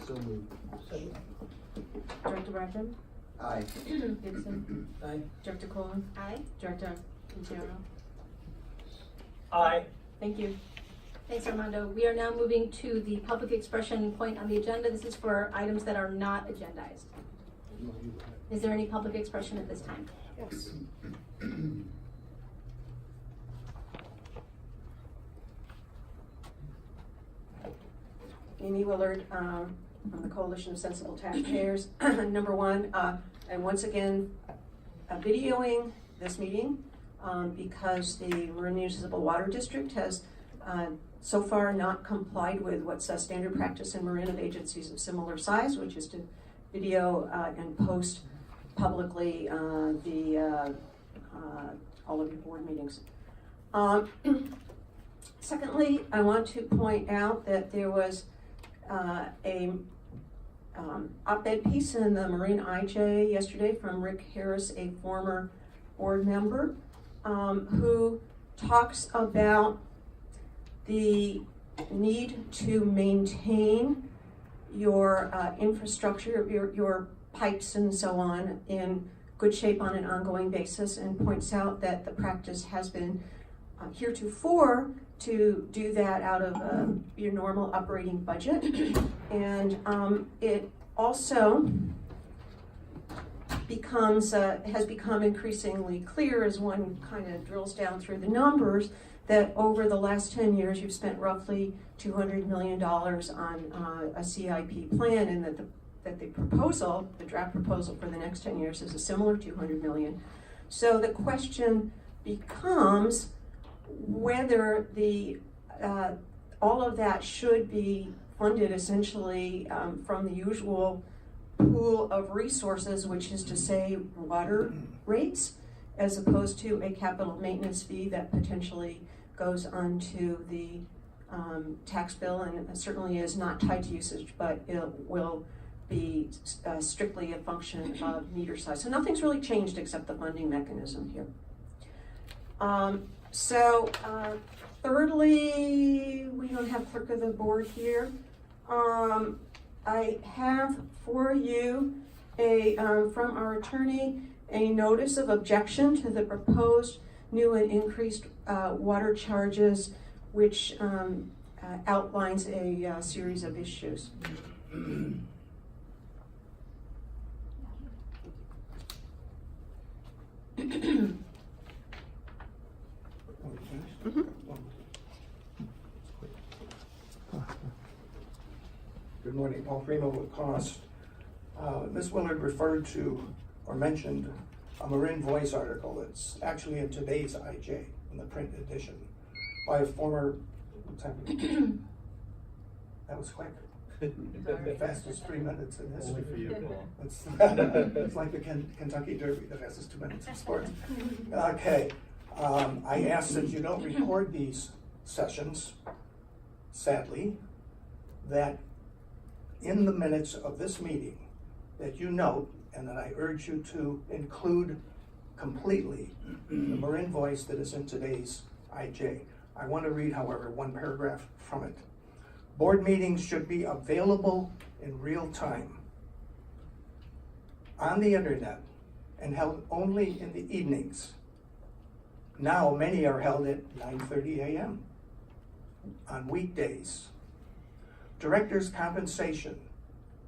So moved. Second. Director Bradford? Aye. Gibson? Aye. Director Cohen? Aye. Director Ontario? Aye. Thank you. Thanks, Armando. We are now moving to the public expression point on the agenda. This is for items that are not agendized. Is there any public expression at this time? Yes. Amy Willard, from the Coalition of Sensible Taxpayers. Number one, and once again, videoing this meeting because the Marin Municipal Water District has so far not complied with what's a standard practice in Marin of agencies of similar size, which is to video and post publicly all of your board meetings. Secondly, I want to point out that there was a op-ed piece in the Marin IJ yesterday from Rick Harris, a former board member, who talks about the need to maintain your infrastructure, your pipes and so on in good shape on an ongoing basis, and points out that the practice has been heretofore to do that out of your normal operating budget. And it also has become increasingly clear as one kind of drills down through the numbers that over the last 10 years you've spent roughly $200 million on a CIP plan, and that the proposal, the draft proposal for the next 10 years is a similar $200 million. So the question becomes whether all of that should be funded essentially from the usual pool of resources, which is to say water rates, as opposed to a capital maintenance fee that potentially goes onto the tax bill and certainly is not tied to usage, but it will be strictly a function of meter size. So nothing's really changed except the funding mechanism here. Thirdly, we don't have clerk of the board here. I have for you from our attorney a notice of objection to the proposed new and increased water charges, which outlines a series of issues. Good morning, Paul Primo with Cost. Ms. Willard referred to or mentioned a Marin Voice article that's actually in today's IJ, in the print edition, by a former, what's happening? That was quick. The fastest 3 minutes in history. Only for you, Paul. It's like the Kentucky Derby, the fastest 2 minutes in sports. Okay, I ask that you don't record these sessions, sadly, that in the minutes of this meeting, that you note, and that I urge you to include completely the Marin Voice that is in today's IJ. I want to read, however, one paragraph from it. Board meetings should be available in real time on the internet and held only in the evenings. Now, many are held at 9:30 a.m. on weekdays. Directors' compensation,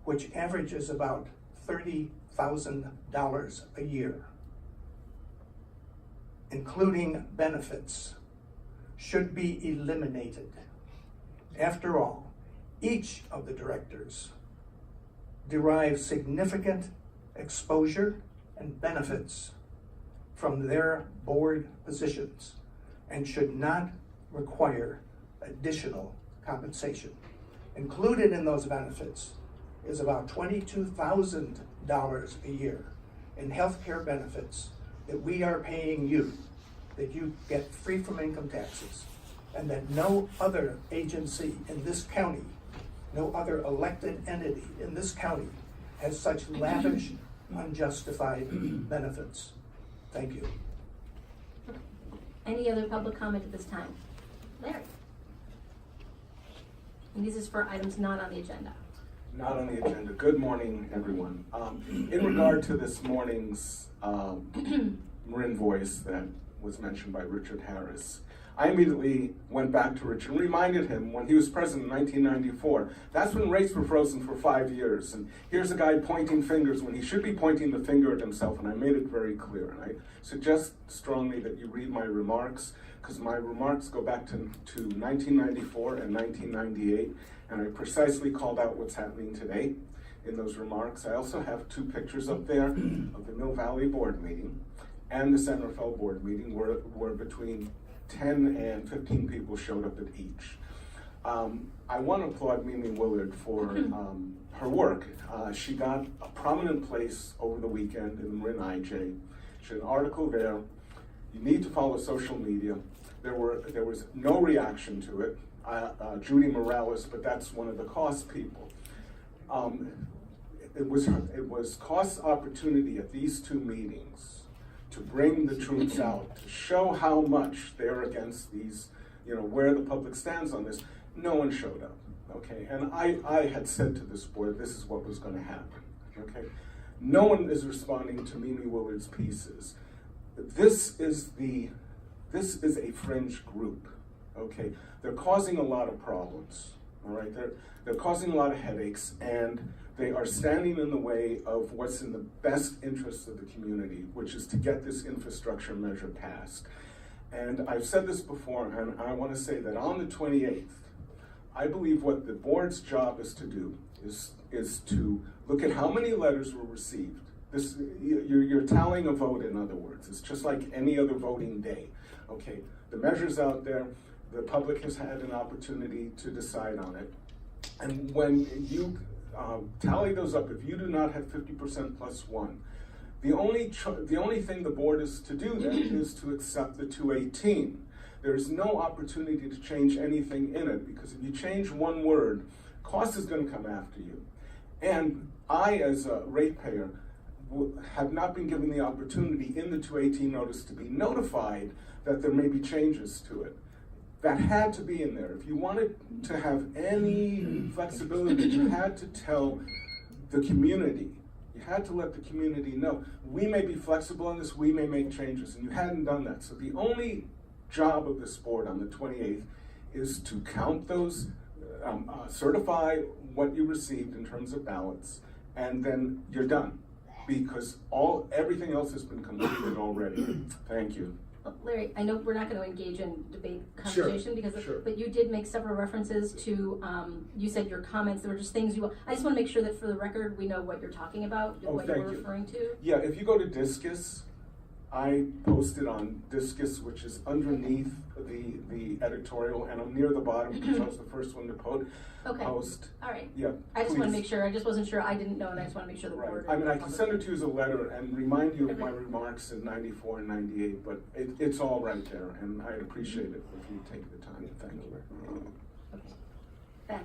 which averages about $30,000 a year, including benefits, should be eliminated. After all, each of the directors derives significant exposure and benefits from their board positions and should not require additional compensation. Included in those benefits is about $22,000 a year in health care benefits that we are paying you, that you get free from income taxes, and that no other agency in this county, no other elected entity in this county has such lavish, unjustified benefits. Thank you. Any other public comment at this time? Larry? And this is for items not on the agenda. not on the agenda. Good morning, everyone. In regard to this morning's Marin voice that was mentioned by Richard Harris, I immediately went back to Richard and reminded him when he was president in 1994, that's when rates were frozen for 5 years. And here's a guy pointing fingers when he should be pointing the finger at himself, and I made it very clear. And I suggest strongly that you read my remarks, because my remarks go back to 1994 and 1998, and I precisely called out what's happening today in those remarks. I also have 2 pictures up there of the Mill Valley board meeting and the San Rafael board meeting, where between 10 and 15 people showed up at each. I want to applaud Mimi Willard for her work. She got a prominent place over the weekend in the Marin IJ. She had an article there. You need to follow social media. There was no reaction to it. Judy Morales, but that's one of the cost people. It was cost opportunity at these 2 meetings to bring the troops out, to show how much they're against these, where the public stands on this. No one showed up, okay? And I had said to this board, this is what was gonna happen, okay? No one is responding to Mimi Willard's pieces. This is a fringe group, okay? They're causing a lot of problems, all right? They're causing a lot of headaches, and they are standing in the way of what's in the best interest of the community, which is to get this infrastructure measure passed. And I've said this before, and I want to say that on the 28th, I believe what the board's job is to do is to look at how many letters were received. You're tallying a vote, in other words. It's just like any other voting day. Okay, the measure's out there. The public has had an opportunity to decide on it. And when you tally those up, if you do not have 50% plus 1, the only thing the board is to do then is to accept the 218. There's no opportunity to change anything in it, because if you change one word, cost is going to come after you. And I, as a ratepayer, have not been given the opportunity in the 218 notice to be notified that there may be changes to it. That had to be in there. If you wanted to have any flexibility, you had to tell the community. You had to let the community know, we may be flexible on this, we may make changes, and you hadn't done that. So the only job of this board on the 28th is to count those, certify what you received in terms of ballots, and then you're done. Because everything else has been completed already. Thank you. Larry, I know we're not going to engage in debate conversation Sure. But you did make several references to, you said your comments, there were just things I just want to make sure that for the record, we know what you're talking about, what you're referring to. Yeah, if you go to Discus, I posted on Discus, which is underneath the editorial, and I'm near the bottom because I was the first one to post. All right. Yeah, I just please. want to make sure, I just wasn't sure, I didn't know, and I just want to make sure the Right. board. I mean, I can send it to you as a letter and remind you of my remarks in 94 and 98, but it's all right there, and I'd appreciate it if you take the time. Thank you. Okay.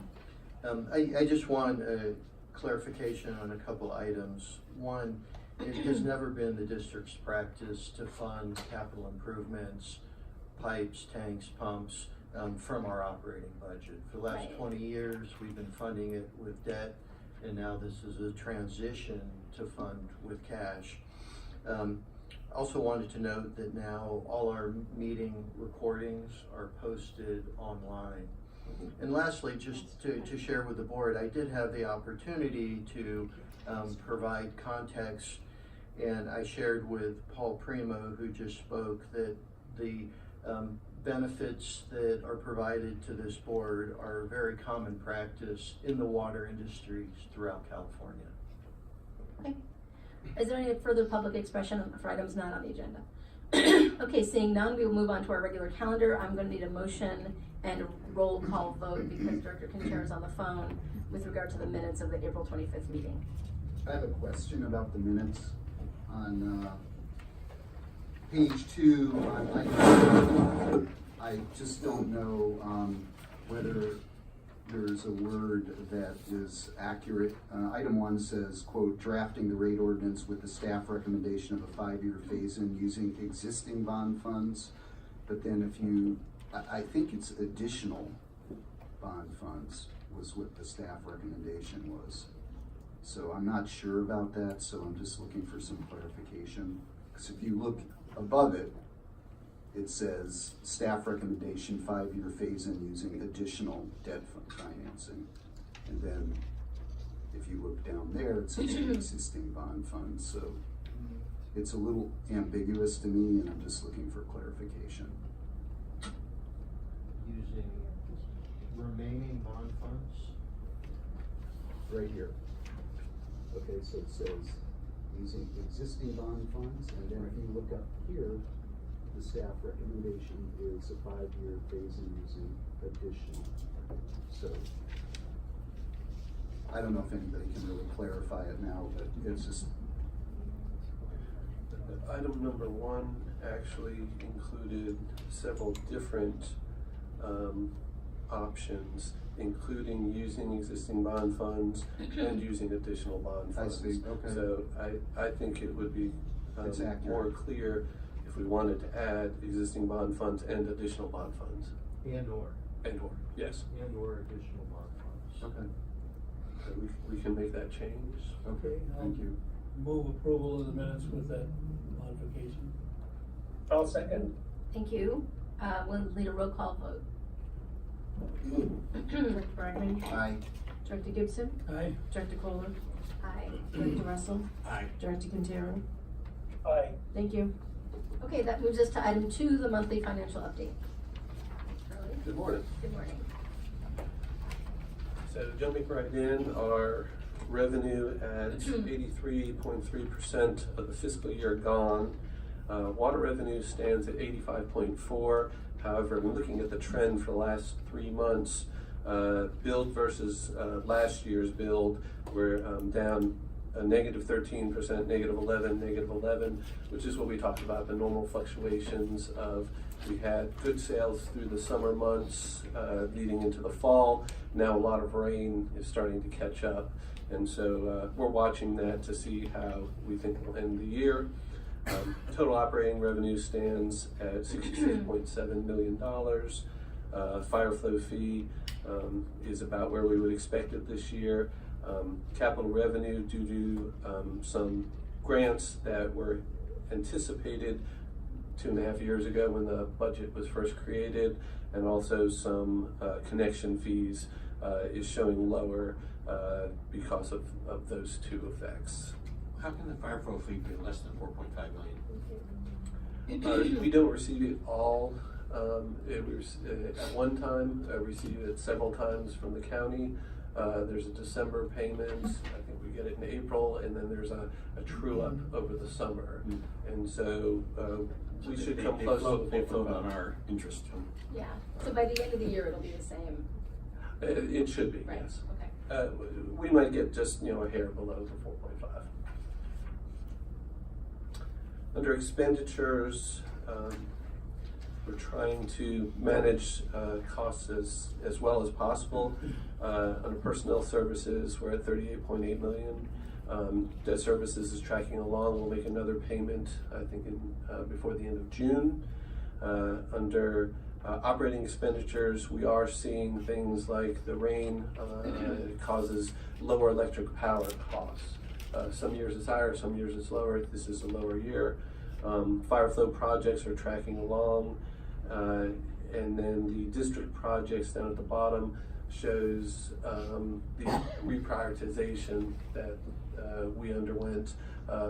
Ben. I just want a clarification on a couple items. One, it has never been the district's practice to fund capital improvements, pipes, tanks, pumps, from our operating budget. For the last 20 years, we've been funding it with debt, and now this is a transition to fund with cash. Also wanted to note that now all our meeting recordings are posted online. And lastly, just to share with the board, I did have the opportunity to provide context, and I shared with Paul Primo, who just spoke, that the benefits that are provided to this board are very common practice in the water industries throughout California. Okay. Is there any further public expression for items not on the agenda? Okay, seeing none, we will move on to our regular calendar. I'm going to need a motion and a roll call vote because Director Kincher is on the phone with regard to the minutes of the April 25th meeting. I have a question about the minutes on page 2 on item. I just don't know whether there's a word that is accurate. Item 1 says, quote, drafting the rate ordinance with the staff recommendation of a 5-year phase-in using existing bond funds. But then if you, I think it's additional bond funds. was what the staff recommendation was. So I'm not sure about that, so I'm just looking for some clarification. Because if you look above it, it says staff recommendation 5-year phase-in using additional debt financing. And then if you look down there, it says existing bond funds. So it's a little ambiguous to me, and I'm just looking for clarification. Using remaining bond funds? Right here. Okay, so it says using existing bond funds, and then if you look up here, the staff recommendation is a 5-year phase-in using additional. So I don't know if anybody can really clarify it now, but it's just, Item number 1 actually included several different options, including using existing bond funds and using additional bond I funds. see, okay. So I think it would be It's accurate. more clear if we wanted to add existing bond funds and additional bond funds. And/or Yes. additional bond funds. okay, So we can make that change. okay, thank you. Move approval of the minutes with that modification. I'll second. Thank you. We'll need a roll call vote. Director Bregman. Aye. Director Gibson. Aye. Director Kohler. Aye. Director Russell. Aye. Director Quintero. Aye. Thank you. Okay, that moves us to item 2, the monthly financial update. Charlie? Good morning. Good morning. So jumping right in, our revenue at 83.3% of the fiscal year gone. Water revenue stands at 85.4. However, when looking at the trend for the last 3 months, billed versus last year's billed, we're down a -13%, -11, -11, which is what we talked about, the normal fluctuations of, we had good sales through the summer months leading into the fall. Now a lot of rain is starting to catch up, and so we're watching that to see how we think we'll end the year. Total operating revenue stands at $66.7 million. Fire flow fee is about where we would expect it this year. Capital revenue, due to some grants that were anticipated 2.5 years ago when the budget was first created, and also some connection fees, is showing lower because of those two effects. How can the fire flow fee be less than 4.5 million? We don't receive it all. It was at one time, received it several times from the county. There's a December payment, I think we get it in April, and then there's a true up over the summer. And so we should come close to They float on our interest. Yeah, so by the end of the year, it'll be the same, It should be, right? yes. Okay. We might get just, a hair below the 4.5. Under expenditures, we're trying to manage costs as well as possible. Under personnel services, we're at $38.8 million. Debt services is tracking along. We'll make another payment, I think, before the end of June. Under operating expenditures, we are seeing things like the rain causes lower electric power costs. Some years it's higher, some years it's lower. This is a lower year. Fire flow projects are tracking along. And then the district projects down at the bottom shows the reprioritization that we underwent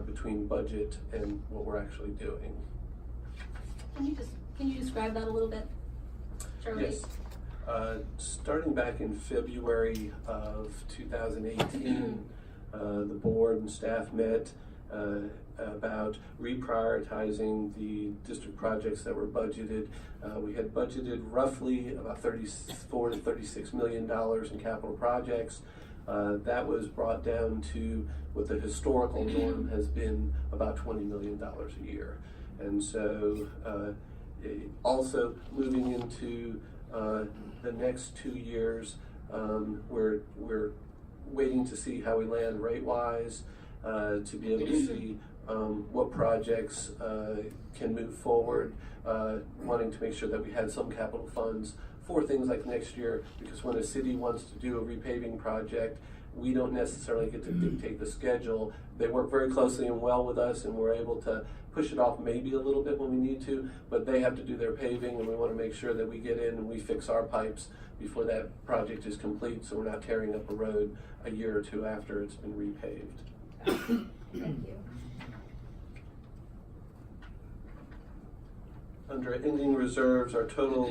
between budget and what we're actually doing. Can you describe that a little bit, Charlie? Yes. Starting back in February of 2018, the board and staff met about reprioritizing the district projects that were budgeted. We had budgeted roughly about $34 to $36 million in capital projects. That was brought down to what the historical norm has been, about $20 million a year. And so also moving into the next 2 years, we're waiting to see how we land rate-wise, to be able to see what projects can move forward, wanting to make sure that we had some capital funds for things like next year, because when a city wants to do a repaving project, we don't necessarily get to dictate the schedule. They work very closely and well with us, and we're able to push it off maybe a little bit when we need to, but they have to do their paving, and we want to make sure that we get in and we fix our pipes before that project is complete, so we're not tearing up a road a year or two after it's been repaved. Thank you. Under ending reserves, our total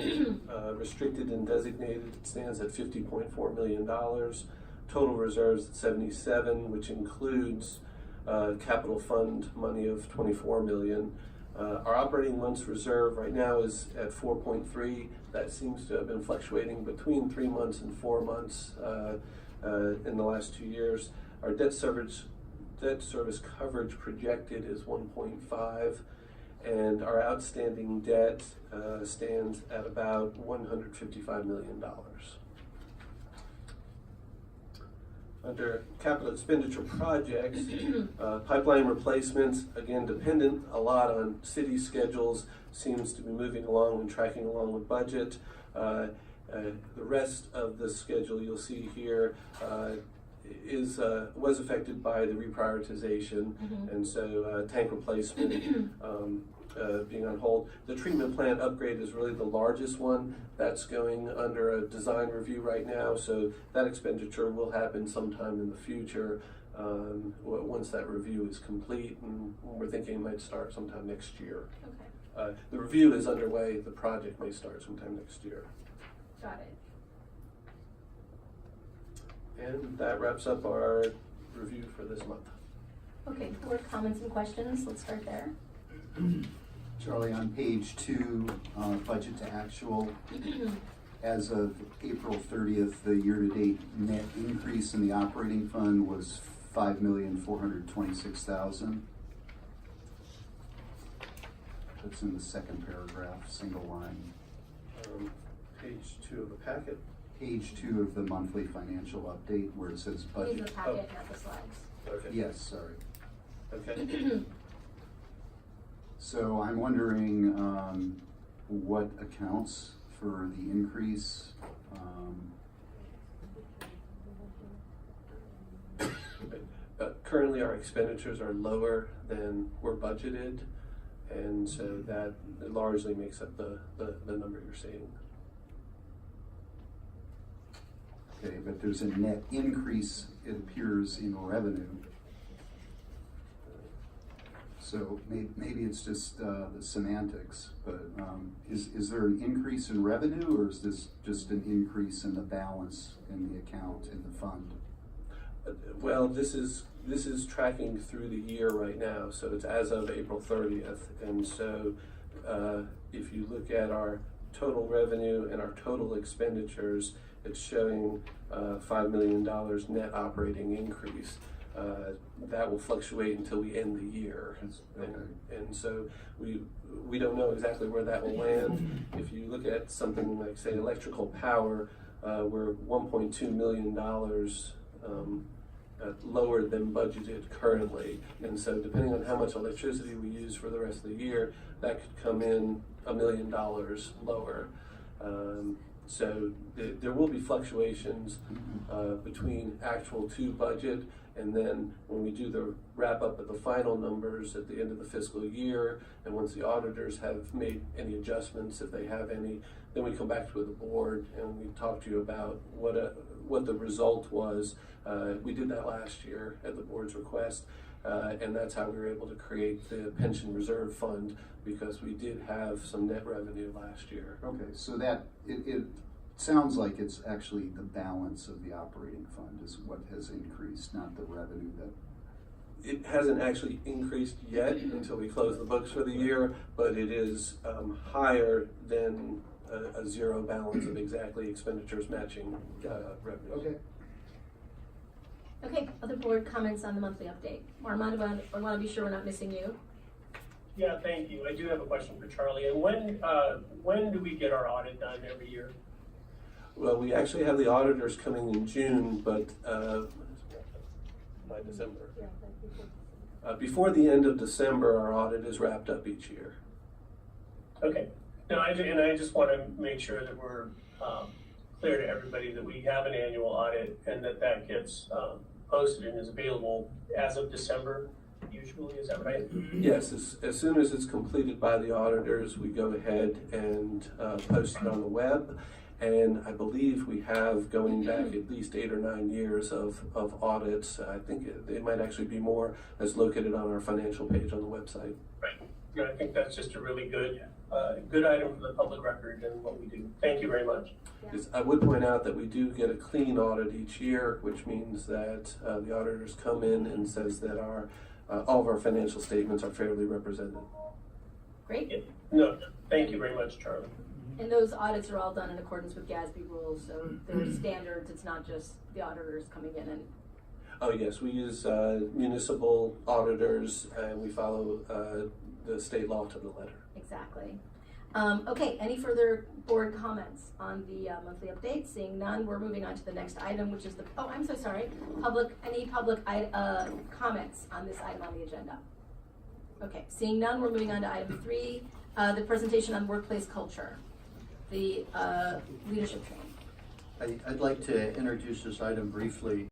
restricted and designated stands at $50.4 million. Total reserves at 77, which includes capital fund money of 24 million. Our operating months reserve right now is at 4.3. That seems to have been fluctuating between 3 months and 4 months in the last 2 years. Our debt service coverage projected is 1.5, and our outstanding debt stands at about $155 million. Under capital expenditure projects, pipeline replacements, again, dependent a lot on city schedules, seems to be moving along and tracking along with budget. The rest of the schedule you'll see here was affected by the reprioritization, and so tank replacement being on hold. The treatment plant upgrade is really the largest one. That's going under a design review right now, so that expenditure will happen sometime in the future once that review is complete, and we're thinking it might start sometime next year. Okay, The review is underway. The project may start sometime next year. got it. And that wraps up our review for this month. Okay, board comments and questions, let's start there. Charlie, on page 2, budget to actual, as of April 30th, the year-to-date net increase in the operating fund was $5,426,000. That's in the second paragraph, single line. Page 2 of the packet. Page 2 of the monthly financial update where it says These are budget. the packet, not the slides. Okay. Yes, sorry. Okay. So I'm wondering what accounts for the increase. Currently, our expenditures are lower than were budgeted, and so that largely makes up the number you're seeing. Okay, but there's a net increase, it appears, in revenue. So maybe it's just the semantics, but is there an increase in revenue, or is this just an increase in the balance in the account, in the fund? Well, this is tracking through the year right now, so it's as of April 30th, and so if you look at our total revenue and our total expenditures, it's showing $5 million net operating increase. That will fluctuate until we end the year, and so we don't know exactly where that will land. If you look at something like, say, electrical power, we're $1.2 million lower than budgeted currently, and so depending on how much electricity we use for the rest of the year, that could come in $1 million lower. So there will be fluctuations between actual to budget, and then when we do the wrap up of the final numbers at the end of the fiscal year, and once the auditors have made any adjustments, if they have any, then we come back to the board and we talk to you about what the result was. We did that last year at the board's request, and that's how we were able to create the pension reserve fund, because we did have some net revenue last year. Okay, so that it sounds like it's actually the balance of the operating fund is what has increased, not the revenue that. It hasn't actually increased yet until we close the books for the year, but it is higher than a zero balance of exactly expenditures matching revenues. Okay. Okay, other board comments on the monthly update? Armand, I want to be sure we're not missing you. Yeah, thank you. I do have a question for Charlie. And when do we get our audit done every year? Well, we actually have the auditors coming in June, but by December. Before the end of December, our audit is wrapped up each year. Okay. No, I just want to make sure that we're clear to everybody that we have an annual audit and that gets posted and is available as of December usually, is that right? Yes, as soon as it's completed by the auditors, we go ahead and post it on the web. And I believe we have, going back at least 8 or 9 years of audits, I think it might actually be more, that's located on our financial page on the website. Right. And I think that's just a really good item for the public record and what we do. Thank you very much. Yes, I would point out that we do get a clean audit each year, which means that the auditors come in and says that all of our financial statements are fairly represented. Great. No, thank you very much, Charlie. And those audits are all done in accordance with GASB rules, so they're standards. It's not just the auditors coming in and. Oh yes, we use municipal auditors and we follow the state law to the letter. Exactly. Okay, any further board comments on the monthly update? Seeing none, we're moving on to the next item, which is I'm so sorry, any public comments on this item on the agenda? Okay, seeing none, we're moving on to item 3, the presentation on workplace culture, the leadership training. I'd like to introduce this item briefly.